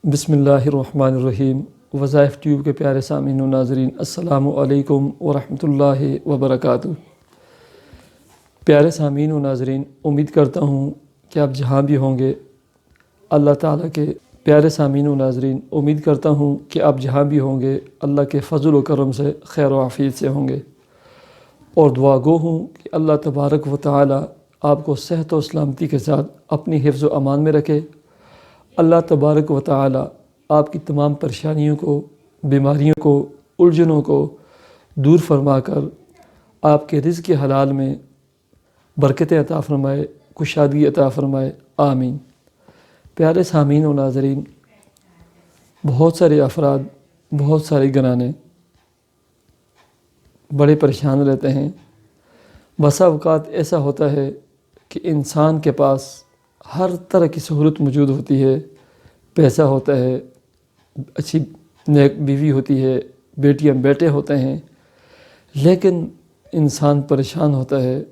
بسم اللہ الرحمن الرحیم۔ وظائف ٹیوب کے پیارے سامعین و ناظرین، السلام علیکم ورحمۃ اللہ وبرکاتہ۔ پیارے سامعین و ناظرین، امید کرتا ہوں کہ آپ جہاں بھی ہوں گے اللہ تعالیٰ کے اللہ کے فضل و کرم سے خیر و عافیت سے ہوں گے، اور دعا گو ہوں کہ اللہ تبارک و تعالیٰ آپ کو صحت و سلامتی کے ساتھ اپنی حفظ و امان میں رکھے۔ اللہ تبارک و تعالیٰ آپ کی تمام پریشانیوں کو، بیماریوں کو، الجھنوں کو دور فرما کر آپ کے رزق حلال میں برکتیں عطا فرمائے، کشادگی عطا فرمائے، آمین۔ پیارے سامعین و ناظرین، بہت سارے افراد، بہت سارے گھرانے بڑے پریشان رہتے ہیں۔ بسا اوقات ایسا ہوتا ہے کہ انسان کے پاس ہر طرح کی سہولت موجود ہوتی ہے، پیسہ ہوتا ہے، اچھی نیک بیوی ہوتی ہے، بیٹیاں بیٹے ہوتے ہیں، لیکن انسان پریشان ہوتا ہے،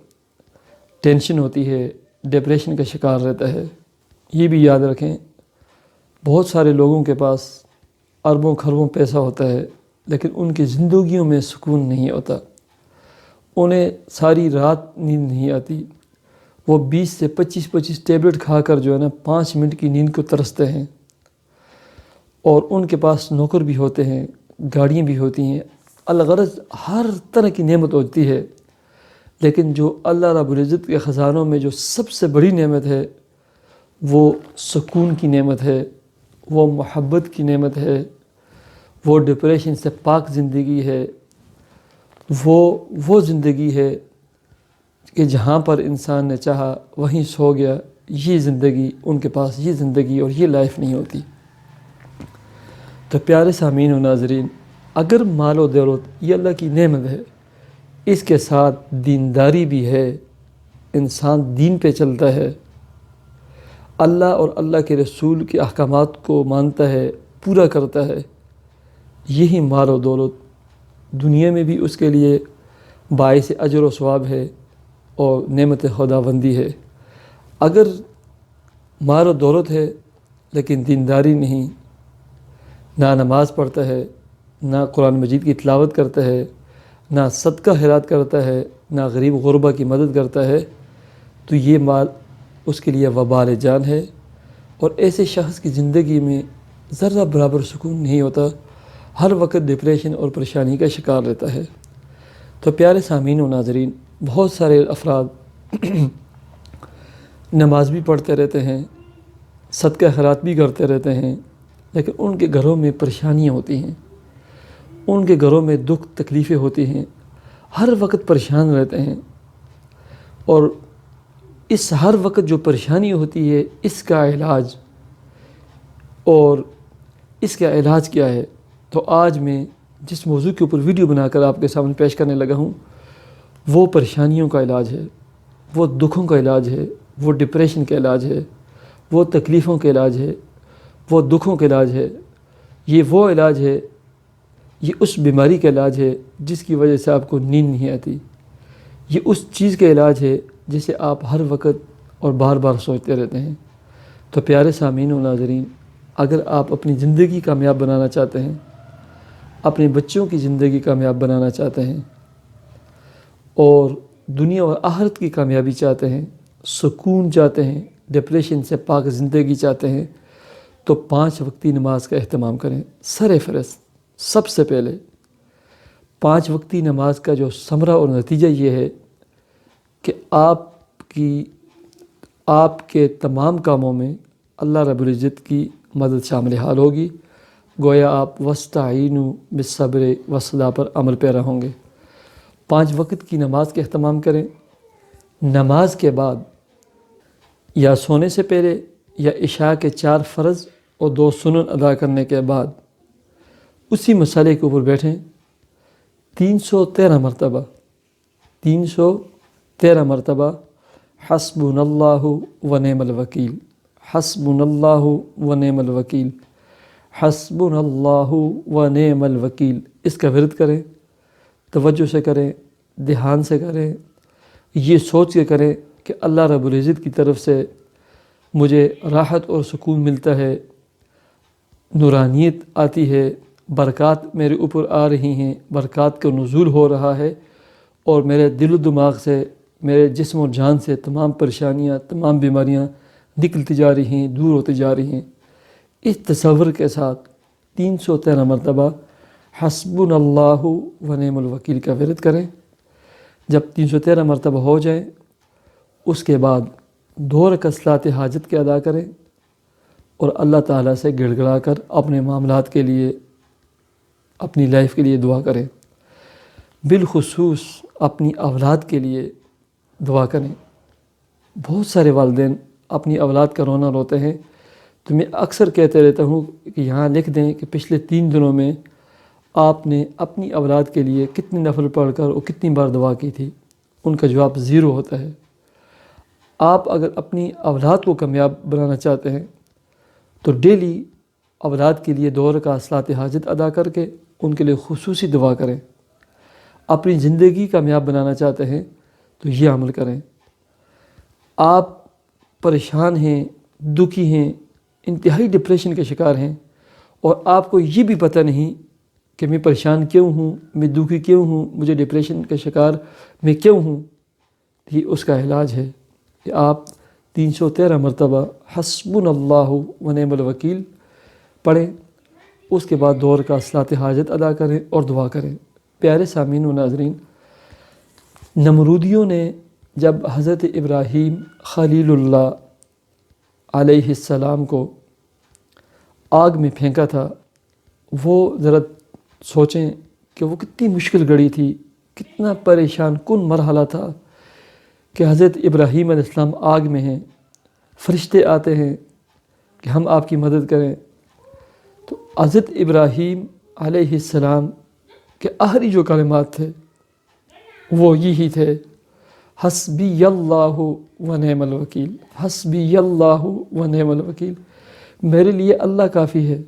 ٹینشن ہوتی ہے، ڈپریشن کا شکار رہتا ہے۔ یہ بھی یاد رکھیں، بہت سارے لوگوں کے پاس اربوں خربوں پیسہ ہوتا ہے، لیکن ان کی زندگیوں میں سکون نہیں ہوتا، انہیں ساری رات نیند نہیں آتی، وہ 20 سے 25 ٹیبلٹ کھا کر 5 منٹ کی نیند کو ترستے ہیں، اور ان کے پاس نوکر بھی ہوتے ہیں، گاڑیاں بھی ہوتی ہیں، الغرض ہر طرح کی نعمت ہوتی ہے، لیکن جو اللہ رب العزت کے خزانوں میں جو سب سے بڑی نعمت ہے وہ سکون کی نعمت ہے، وہ محبت کی نعمت ہے، وہ ڈپریشن سے پاک زندگی ہے، وہ زندگی ہے کہ جہاں پر انسان نے چاہا وہیں سو گیا۔ یہ زندگی، ان کے پاس یہ زندگی اور یہ لائف نہیں ہوتی۔ تو پیارے سامعین و ناظرین، اگر مال و دولت یہ اللہ کی نعمت ہے، اس کے ساتھ دینداری بھی ہے، انسان دین پہ چلتا ہے، اللہ اور اللہ کے رسول کے احکامات کو مانتا ہے، پورا کرتا ہے، یہی مال و دولت دنیا میں بھی اس کے لیے باعث اجر و ثواب ہے اور نعمت خداوندی ہے۔ اگر مال و دولت ہے لیکن دینداری نہیں، نہ نماز پڑھتا ہے، نہ قرآن مجید کی تلاوت کرتا ہے، نہ صدقہ خیرات کرتا ہے، نہ غریب غربا کی مدد کرتا ہے، تو یہ مال اس کے لیے وبال جان ہے، اور ایسے شخص کی زندگی میں ذرہ برابر سکون نہیں ہوتا، ہر وقت ڈپریشن اور پریشانی کا شکار رہتا ہے۔ تو پیارے سامعین و ناظرین، بہت سارے افراد نماز بھی پڑھتے رہتے ہیں، صدقہ خیرات بھی کرتے رہتے ہیں، لیکن ان کے گھروں میں پریشانیاں ہوتی ہیں، ان کے گھروں میں دکھ تکلیفیں ہوتی ہیں، ہر وقت پریشان رہتے ہیں، اور اس ہر وقت جو پریشانی ہوتی ہے، اس کا علاج کیا ہے؟ تو آج میں جس موضوع کے اوپر ویڈیو بنا کر آپ کے سامنے پیش کرنے لگا ہوں، وہ پریشانیوں کا علاج ہے، وہ دکھوں کا علاج ہے، وہ ڈپریشن کا علاج ہے، وہ تکلیفوں کا علاج ہے، وہ دکھوں کا علاج ہے، یہ وہ علاج ہے، یہ اس بیماری کا علاج ہے جس کی وجہ سے آپ کو نیند نہیں آتی، یہ اس چیز کا علاج ہے جسے آپ ہر وقت اور بار بار سوچتے رہتے ہیں۔ تو پیارے سامعین و ناظرین، اگر آپ اپنی زندگی کامیاب بنانا چاہتے ہیں، اپنے بچوں کی زندگی کامیاب بنانا چاہتے ہیں، اور دنیا اور آخرت کی کامیابی چاہتے ہیں، سکون چاہتے ہیں، ڈپریشن سے پاک زندگی چاہتے ہیں، تو 5 وقتی نماز کا اہتمام کریں۔ سر فہرست سب سے پہلے 5 وقتی نماز کا جو ثمرہ اور نتیجہ یہ ہے کہ آپ کے تمام کاموں میں اللہ رب العزت کی مدد شامل حال ہوگی، گویا آپ وَاسْتَعِینُوا بِالصَّبْرِ وَالصَّلَاةِ پر عمل پیرا ہوں گے۔ 5 وقت کی نماز کا اہتمام کریں۔ نماز کے بعد یا سونے سے پہلے یا عشاء کے 4 فرض اور 2 سنن ادا کرنے کے بعد اسی مسئلے کے اوپر بیٹھیں 313 مرتبہ حسبنا اللہ و نعم الوکیل، حسبنا اللہ و نعم الوکیل، حسبنا اللہ و نعم الوکیل، اس کا ورد کریں، توجہ سے کریں، دھیان سے کریں، یہ سوچ کے کریں کہ اللہ رب العزت کی طرف سے مجھے راحت اور سکون ملتا ہے، نورانیت آتی ہے، برکات میرے اوپر آ رہی ہیں، برکات کا نزول ہو رہا ہے، اور میرے دل و دماغ سے، میرے جسم و جان سے تمام پریشانیاں، تمام بیماریاں نکلتی جا رہی ہیں، دور ہوتی جا رہی ہیں۔ اس تصور کے ساتھ 313 مرتبہ حسبنا اللہ و نعم الوکیل کا ورد کریں۔ جب 313 مرتبہ ہو جائیں، اس کے بعد 2 رکعت صلاۃ حاجت کے ادا کریں اور اللہ تعالیٰ سے گڑ گڑا کر اپنے معاملات کے لیے، اپنی لائف کے لیے دعا کریں۔ بالخصوص اپنی اولاد کے لیے دعا کریں۔ بہت سارے والدین اپنی اولاد کا رونا روتے ہیں، تو میں اکثر کہتے رہتا ہوں کہ یہاں لکھ دیں کہ پچھلے 3 دنوں میں آپ نے اپنی اولاد کے لیے کتنے نفل پڑھ کر اور کتنی بار دعا کی تھی۔ ان کا جواب 0 ہوتا ہے۔ آپ اگر اپنی اولاد کو کامیاب بنانا چاہتے ہیں تو ڈیلی اولاد کے لیے 2 رکعت صلاۃ حاجت ادا کر کے ان کے لیے خصوصی دعا کریں۔ اپنی زندگی کامیاب بنانا چاہتے ہیں تو یہ عمل کریں۔ آپ پریشان ہیں، دکھی ہیں، انتہائی ڈپریشن کے شکار ہیں، اور آپ کو یہ بھی پتہ نہیں کہ میں پریشان کیوں ہوں، میں دکھی کیوں ہوں، مجھے ڈپریشن کا شکار میں کیوں ہوں، یہ اس کا علاج ہے کہ آپ 313 مرتبہ حسبنا اللہ و نعم الوکیل پڑھیں، اس کے بعد 2 رکعت صلاۃ حاجت ادا کریں اور دعا کریں۔ پیارے سامعین و ناظرین، نمرودیوں نے جب حضرت ابراہیم خلیل اللہ علیہ السلام کو آگ میں پھینکا تھا، وہ ذرا سوچیں کہ وہ کتنی مشکل گھڑی تھی، کتنا پریشان کن مرحلہ تھا کہ حضرت ابراہیم علیہ السلام آگ میں ہیں، فرشتے آتے ہیں کہ ہم آپ کی مدد کریں۔ تو حضرت ابراہیم علیہ السلام کے آخری جو کلمات تھے وہ یہی تھے، حسبی اللہ و نعم الوکیل، حسبی اللہ و نعم الوکیل، میرے لیے اللہ کافی ہے،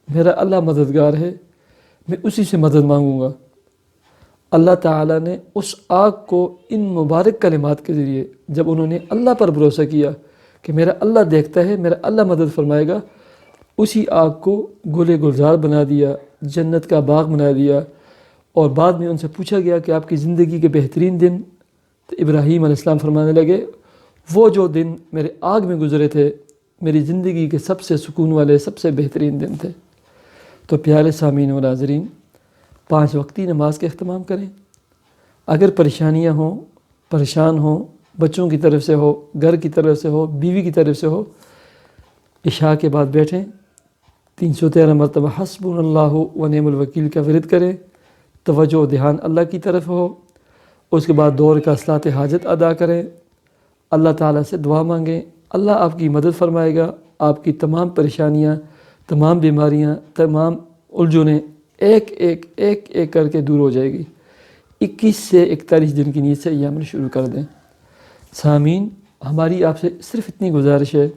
میرا اللہ مددگار ہے، میں اسی سے مدد مانگوں گا۔ اللہ تعالیٰ نے اس آگ کو ان مبارک کلمات کے ذریعے، جب انہوں نے اللہ پر بھروسہ کیا کہ میرا اللہ دیکھتا ہے، میرا اللہ مدد فرمائے گا، اسی آگ کو گل گلزار بنا دیا، جنت کا باغ بنا دیا۔ اور بعد میں ان سے پوچھا گیا کہ آپ کی زندگی کے بہترین دن، تو ابراہیم علیہ السلام فرمانے لگے وہ جو دن میرے آگ میں گزرے تھے میری زندگی کے سب سے سکون والے، سب سے بہترین دن تھے۔ تو پیارے سامعین و ناظرین، 5 وقتی نماز کا اہتمام کریں۔ اگر پریشانیاں ہوں، پریشان ہوں، بچوں کی طرف سے ہو، گھر کی طرف سے ہو، بیوی کی طرف سے ہو، عشاء کے بعد بیٹھیں، 313 مرتبہ حسبنا اللہ و نعم الوکیل کا ورد کریں، توجہ و دھیان اللہ کی طرف ہو، اس کے بعد 2 رکعت صلاۃ حاجت ادا کریں، اللہ تعالیٰ سے دعا مانگیں، اللہ آپ کی مدد فرمائے گا، آپ کی تمام پریشانیاں، تمام بیماریاں، تمام الجھنیں ایک ایک کر کے دور ہو جائے گی۔ 21 سے 41 دن کی نیت سے یہ عمل شروع کر دیں۔ سامعین، ہماری آپ سے صرف اتنی گزارش ہے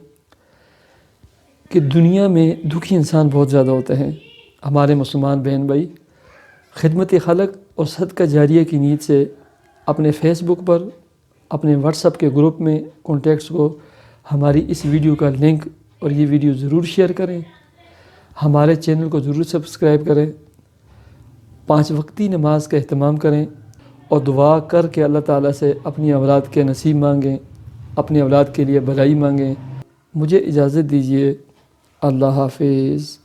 کہ دنیا میں دکھی انسان بہت زیادہ ہوتے ہیں۔ ہمارے مسلمان بہن بھائی خدمت خلق اور صدقہ جاریہ کی نیت سے اپنے فیس بک پر، اپنے واٹس ایپ کے گروپ میں کانٹیکٹس کو ہماری اس ویڈیو کا لنک اور یہ ویڈیو ضرور شیئر کریں، ہمارے چینل کو ضرور سبسکرائب کریں، 5 وقتی نماز کا اہتمام کریں، اور دعا کر کے اللہ تعالیٰ سے اپنی اولاد کے نصیب مانگیں، اپنی اولاد کے لیے بھلائی مانگیں۔ مجھے اجازت دیجیے، اللہ حافظ۔